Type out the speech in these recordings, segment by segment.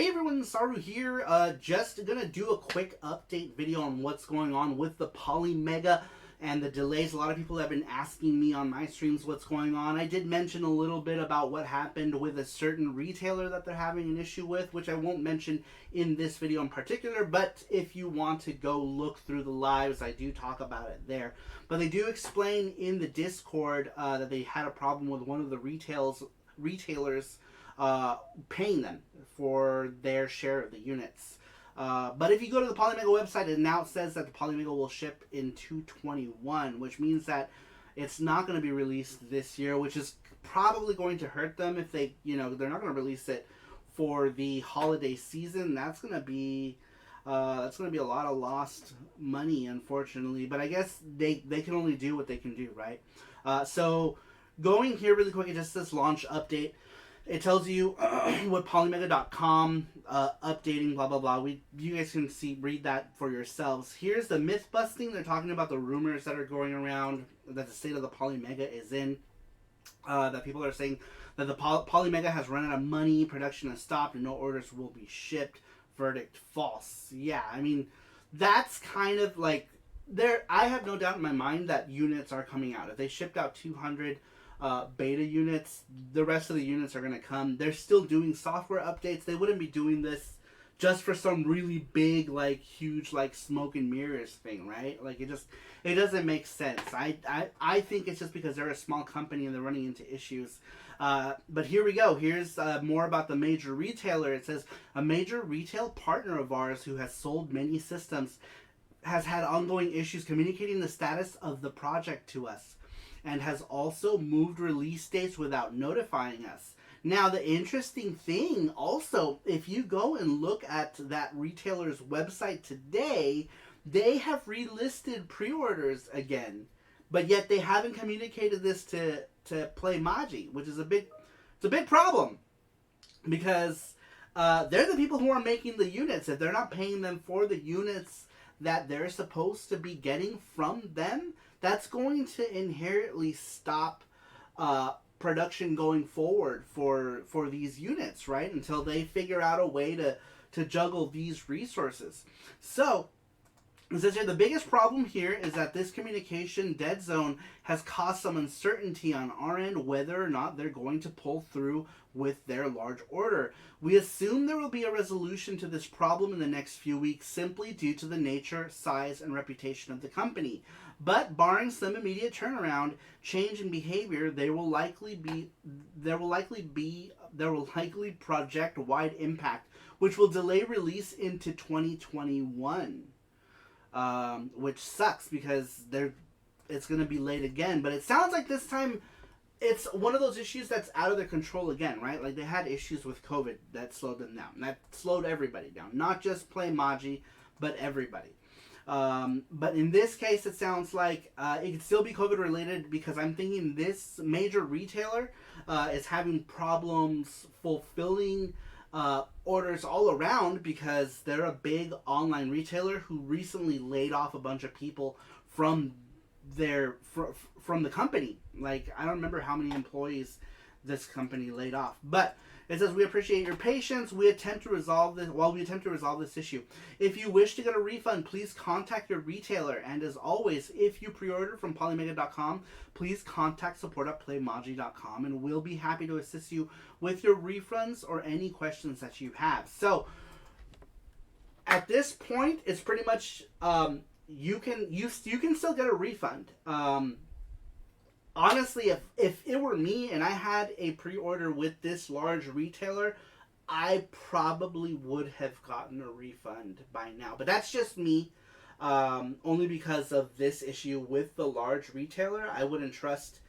Hey everyone, SARU here. Just gonna do a quick update video on what's going on with the Polymega and the delays. A lot of people have been asking me on my streams what's going on. I did mention a little bit about what happened with a certain retailer that they're having an issue with, which I won't mention in this video in particular, but if you want to go look through the lives, I do talk about it there. But they do explain in the Discord that they had a problem with one of the retailers paying them for their share of the units. But if you go to the Polymega website, it now says that the Polymega will ship in 2021, which means that it's not going to be released this year, which is probably going to hurt them if they, they're not going to release it for the holiday season. That's going to be a lot of lost money, unfortunately. But I guess they can only do what they can do, right? So going here really quick, it just says launch update. It tells you what polymega.com updating, blah, blah, blah. You guys can read that for yourselves. Here's the myth busting. They're talking about the rumors that are going around that the state of the Polymega is in. That people are saying that the Polymega has run out of money, production has stopped, and no orders will be shipped. Verdict false. Yeah, I mean, that's kind of like, I have no doubt in my mind that units are coming out. If they shipped out 200 beta units, the rest of the units are going to come. They're still doing software updates. They wouldn't be doing this just for some really big, huge, smoke and mirrors thing, right? It doesn't make sense. I think it's just because they're a small company and they're running into issues. But here we go. Here's more about the major retailer. It says, a major retail partner of ours who has sold many systems has had ongoing issues communicating the status of the project to us, and has also moved release dates without notifying us. Now, the interesting thing also, if you go and look at that retailer's website today, they have relisted pre-orders again, but yet they haven't communicated this to Polymega, which is a big problem, because they're the people who are making the units. If they're not paying them for the units that they're supposed to be getting from them, that's going to inherently stop production going forward for these units, right? Until they figure out a way to juggle these resources. So, it says here, the biggest problem here is that this communication dead zone has caused some uncertainty on our end whether or not they're going to pull through with their large order. We assume there will be a resolution to this problem in the next few weeks simply due to the nature, size, and reputation of the company. But barring some immediate turnaround, change in behavior, there will likely project-wide impact, which will delay release into 2021. Which sucks because it's going to be late again. But it sounds like this time it's one of those issues that's out of their control again, right? Like they had issues with COVID that slowed them down. That slowed everybody down. Not just Polymega, but everybody. But in this case, it sounds like it could still be COVID related, because I'm thinking this major retailer is having problems fulfilling orders all around, because they're a big online retailer who recently laid off a bunch of people from the company. I don't remember how many employees this company laid off, but it says, we appreciate your patience. We attempt to resolve this issue. If you wish to get a refund, please contact your retailer. And as always, if you pre-order from polymega.com, please contact support@polymega.com, and we'll be happy to assist you with your refunds or any questions that you have. So at this point, it's pretty much you can still get a refund. Honestly, if it were me and I had a pre-order with this large retailer, I probably would have gotten a refund by now. But that's just me, only because of this issue with the large retailer. I wouldn't trust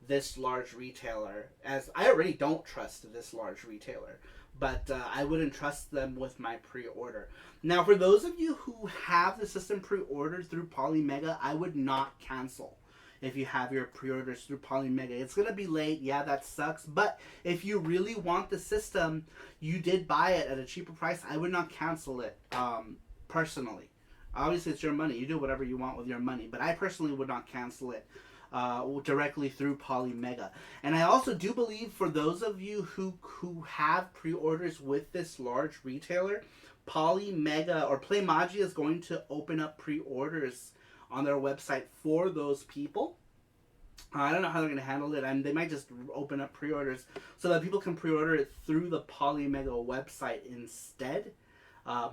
this large retailer, as I already don't trust this large retailer, but I wouldn't trust them with my pre-order. Now, for those of you who have the system pre-ordered through Polymega, I would not cancel. If you have your pre-orders through Polymega, it's going to be late. Yeah, that sucks. But if you really want the system, you did buy it at a cheaper price, I would not cancel it, personally. Obviously, it's your money. You do whatever you want with your money. But I personally would not cancel it. directly through Polymega. And I also do believe for those of you who have pre-orders with this large retailer, Polymega or Playmagia is going to open up pre-orders on their website for those people. I don't know how they're going to handle it. They might just open up pre-orders so that people can pre-order it through the Polymega website instead,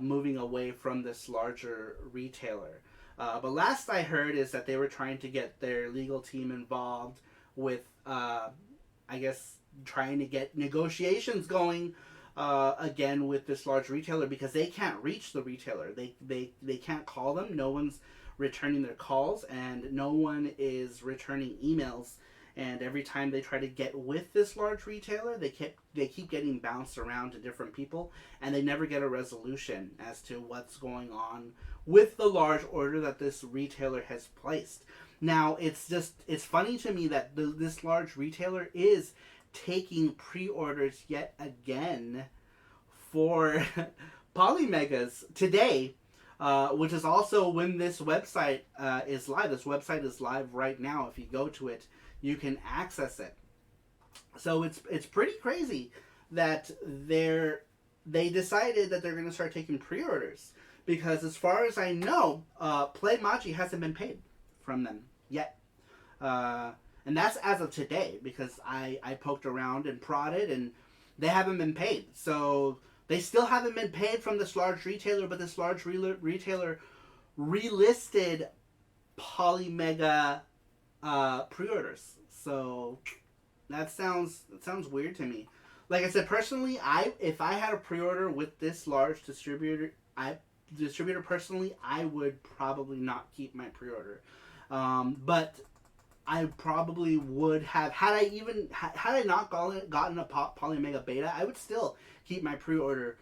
moving away from this larger retailer. But last I heard is that they were trying to get their legal team involved with, I guess, trying to get negotiations going again with this large retailer, because they can't reach the retailer. They can't call them. No one's returning their calls, and no one is returning emails. And every time they try to get with this large retailer, they keep getting bounced around to different people, and they never get a resolution as to what's going on with the large order that this retailer has placed. Now, it's funny to me that this large retailer is taking pre-orders yet again for Polymegas today, which is also when this website is live. This website is live right now. If you go to it, you can access it. So it's pretty crazy that they decided that they're going to start taking pre-orders, because as far as I know, Playmagia hasn't been paid from them yet. And that's as of today, because I poked around and prodded, and they haven't been paid. So they still haven't been paid from this large retailer, but this large retailer relisted Polymega pre-orders. So that sounds weird to me. Like I said, personally, if I had a pre-order with this large distributor personally, I would probably not keep my pre-order. But I probably would have, had I not gotten a Polymega beta, I would still keep my pre-order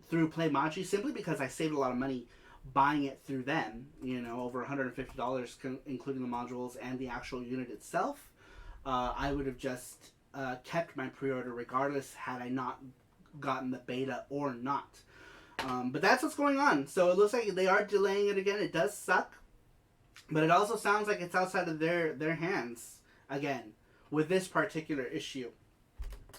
through Playmagia, simply because I saved a lot of money buying it through them. Over $150, including the modules and the actual unit itself. I would have just kept my pre-order regardless, had I not gotten the beta or not. But that's what's going on. So it looks like they are delaying it again. It does suck. But it also sounds like it's outside of their hands, again, with this particular issue.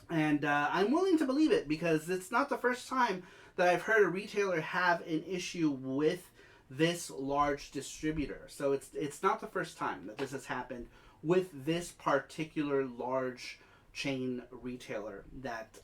And I'm willing to believe it, because it's not the first time that I've heard a retailer have an issue with this large distributor. So it's not the first time that this has happened with this particular large chain retailer, that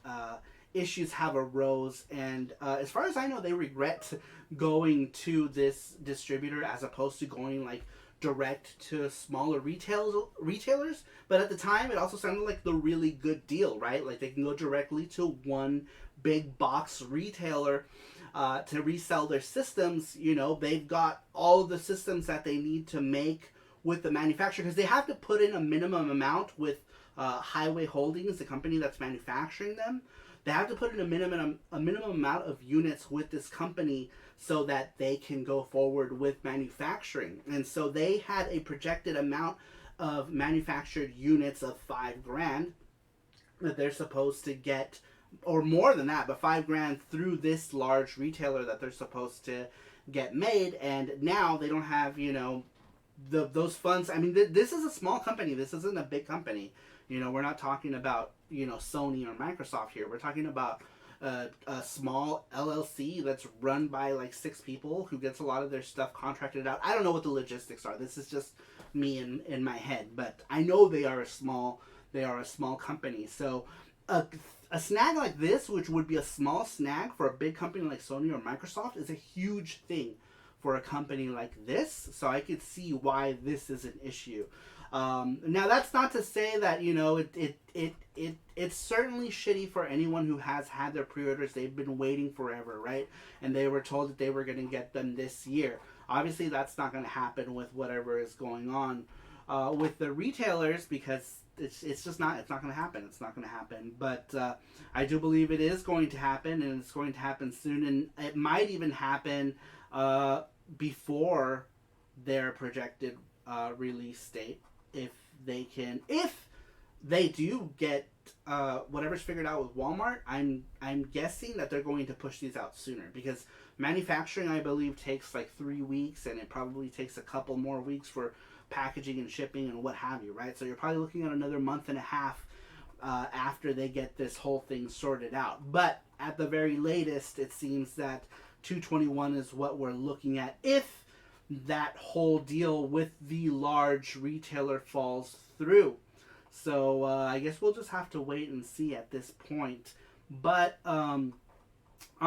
issues have arose. And as far as I know, they regret going to this distributor as opposed to going like direct to smaller retailers. But at the time, it also sounded like the really good deal, right? Like they can go directly to one big box retailer to resell their systems. They've got all of the systems that they need to make with the manufacturer, because they have to put in a minimum amount with Highway Holdings, the company that's manufacturing them. They have to put in a minimum amount of units with this company so that they can go forward with manufacturing. And so they had a projected amount of manufactured units of $5,000 that they're supposed to get, or more than that, but $5,000 through this large retailer that they're supposed to get made. And now they don't have, those funds. I mean, this is a small company. This isn't a big company. We're not talking about, Sony or Microsoft here. We're talking about a small LLC that's run by like 6 people who gets a lot of their stuff contracted out. I don't know what the logistics are. This is just me in my head, but I know they are a small company. So a snag like this, which would be a small snag for a big company like Sony or Microsoft, is a huge thing for a company like this. So I could see why this is an issue. Now that's not to say that it's certainly shitty for anyone who has had their pre-orders. They've been waiting forever, right? And they were told that they were going to get them this year. Obviously, that's not going to happen with whatever is going on with the retailers, because it's just not. It's not going to happen. It's not going to happen. But I do believe it is going to happen, and it's going to happen soon, and it might even happen before their projected release date, if they do get whatever's figured out with Walmart. I'm guessing that they're going to push these out sooner, because manufacturing, I believe, takes like 3 weeks, and it probably takes a couple more weeks for packaging and shipping and what have you, right? So you're probably looking at another month and a half after they get this whole thing sorted out. But at the very latest, it seems that 2/21 is what we're looking at if that whole deal with the large retailer falls through. So I guess we'll just have to wait and see at this point. But on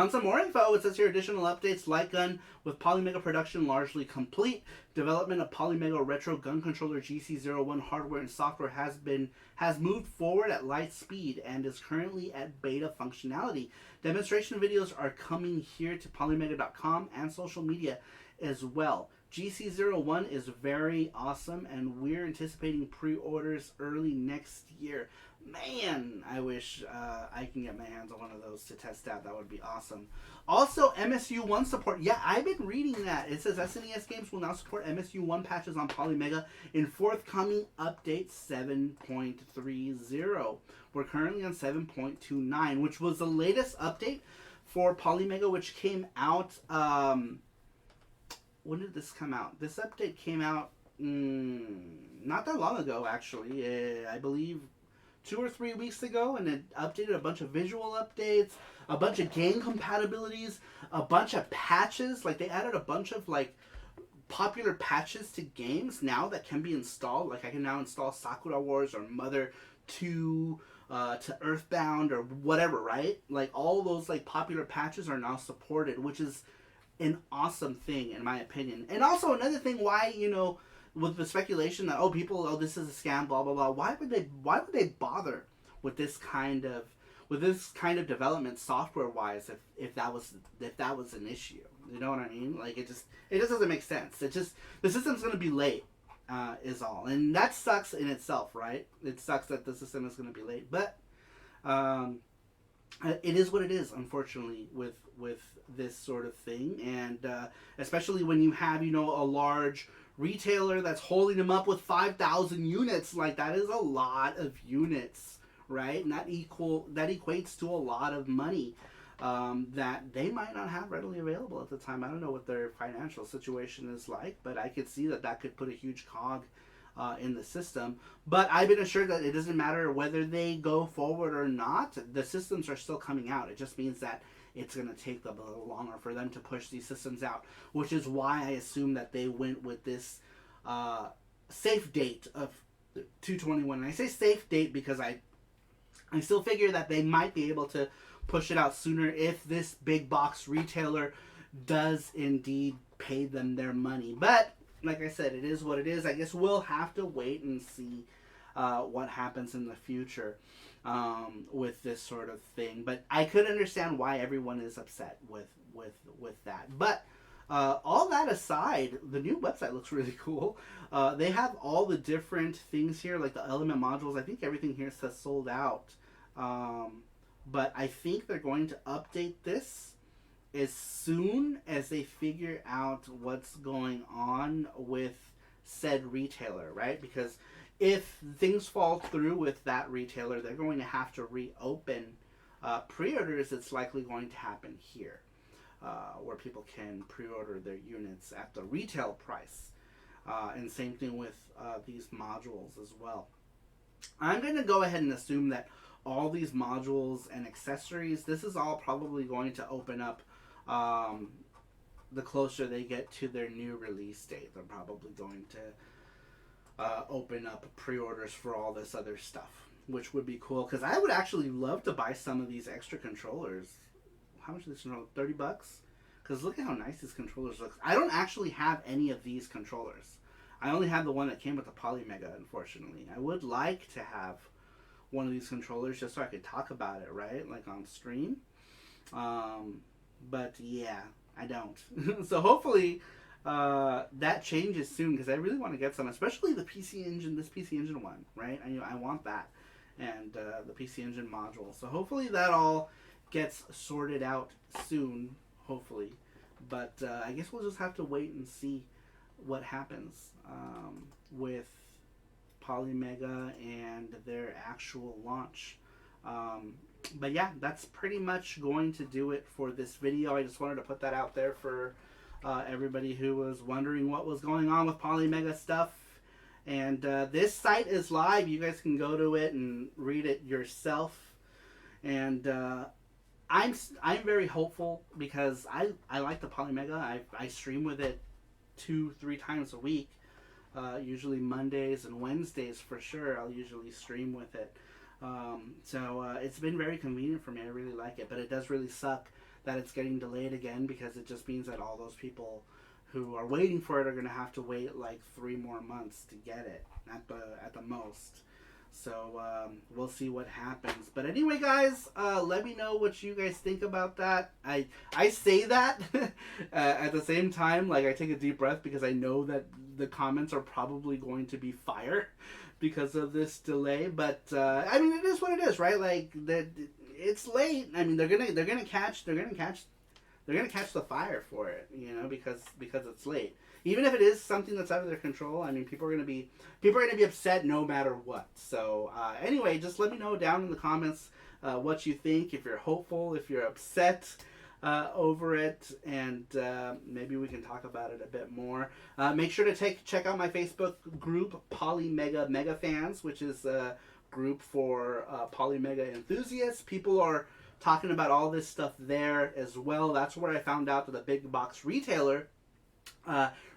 some more info, it says here additional updates: light gun with Polymega production largely complete. Development of Polymega retro gun controller GC01 hardware and software has moved forward at light speed and is currently at beta functionality. Demonstration videos are coming here to polymega.com and social media as well. GC01 is very awesome, and we're anticipating pre-orders early next year. Man, I wish I can get my hands on one of those to test out. That would be awesome. Also, MSU1 support. Yeah, I've been reading that. It says SNES games will now support MSU1 patches on Polymega in forthcoming update 7.30. We're currently on 7.29, which was the latest update for Polymega, which came out... when did this come out? This update came out not that long ago, actually. I believe 2 or 3 weeks ago, and it updated a bunch of visual updates, a bunch of game compatibilities, a bunch of patches. Like, they added a bunch of, like, popular patches to games now that can be installed. Like, I can now install Sakura Wars or Mother 2 to Earthbound or whatever, right? Like, all those, like, popular patches are now supported, which is an awesome thing, in my opinion. And also, another thing why, you know, with the speculation that this is a scam, blah blah blah. Why would they bother with this kind of development software wise if that was an issue? You know what I mean? Like, it just doesn't make sense. It just, the system's gonna be late, is all, and that sucks in itself, right? It sucks that the system is gonna be late, but it is what it is, unfortunately, with this sort of thing, and especially when you have, you know, a large retailer that's holding them up with 5,000 units. Like, that is a lot of units, right? And that equates to a lot of money that they might not have readily available at the time. I don't know what their financial situation is like, but I could see that could put a huge cog in the system. But I've been assured that it doesn't matter whether they go forward or not. The systems are still coming out. It just means that it's going to take a little longer for them to push these systems out, which is why I assume that they went with this safe date of 2/21. And I say safe date because I still figure that they might be able to push it out sooner if this big box retailer does indeed pay them their money. But like I said, it is what it is. I guess we'll have to wait and see what happens in the future with this sort of thing. But I could understand why everyone is upset with that. But all that aside, the new website looks really cool. They have all the different things here, like the element modules. I think everything here says sold out. But I think they're going to update this as soon as they figure out what's going on with said retailer, right? Because if things fall through with that retailer, they're going to have to reopen pre-orders. It's likely going to happen here, where people can pre-order their units at the retail price. And same thing with these modules as well. I'm going to go ahead and assume that all these modules and accessories, this is all probably going to open up the closer they get to their new release date. They're probably going to open up pre-orders for all this other stuff, which would be cool, because I would actually love to buy some of these extra controllers. How much is this controller? $30? Because look at how nice these controllers look. I don't actually have any of these controllers. I only have the one that came with the Polymega, unfortunately. I would like to have one of these controllers just so I could talk about it, right? Like on stream. But yeah, I don't. So hopefully that changes soon, because I really want to get some, especially the PC Engine, this PC Engine one, right? I want that, and the PC Engine module. So hopefully that all gets sorted out soon, hopefully. But I guess we'll just have to wait and see what happens with Polymega and their actual launch. But yeah, that's pretty much going to do it for this video. I just wanted to put that out there for everybody who was wondering what was going on with Polymega stuff. And this site is live. You guys can go to it and read it yourself. And I'm very hopeful because I like the Polymega. I stream with it 2-3 times a week. Usually Mondays and Wednesdays for sure. I'll usually stream with it. So it's been very convenient for me. I really like it, but it does really suck that it's getting delayed again, because it just means that all those people who are waiting for it are going to have to wait like 3 more months to get it at the most. So we'll see what happens. But anyway, guys, let me know what you guys think about that. I say that at the same time, like, I take a deep breath because I know that the comments are probably going to be fire because of this delay. But I mean, it is what it is, right? Like, it's late. I mean, they're gonna catch the fire for it, you know, because it's late. Even if it is something that's out of their control, I mean, people are gonna be upset no matter what. So anyway, just let me know down in the comments what you think. If you're hopeful, if you're upset over it, and maybe we can talk about it a bit more. Make sure to check out my Facebook group, Polymega Megafans, which is a group for Polymega enthusiasts. People are talking about all this stuff there as well. That's where I found out that the big box retailer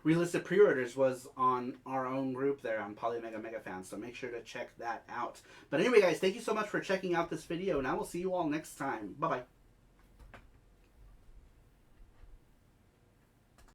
relisted pre-orders was on our own group there on Polymega Megafans, so make sure to check that out. But anyway, guys, thank you so much for checking out this video, and I will see you all next time. Bye-bye.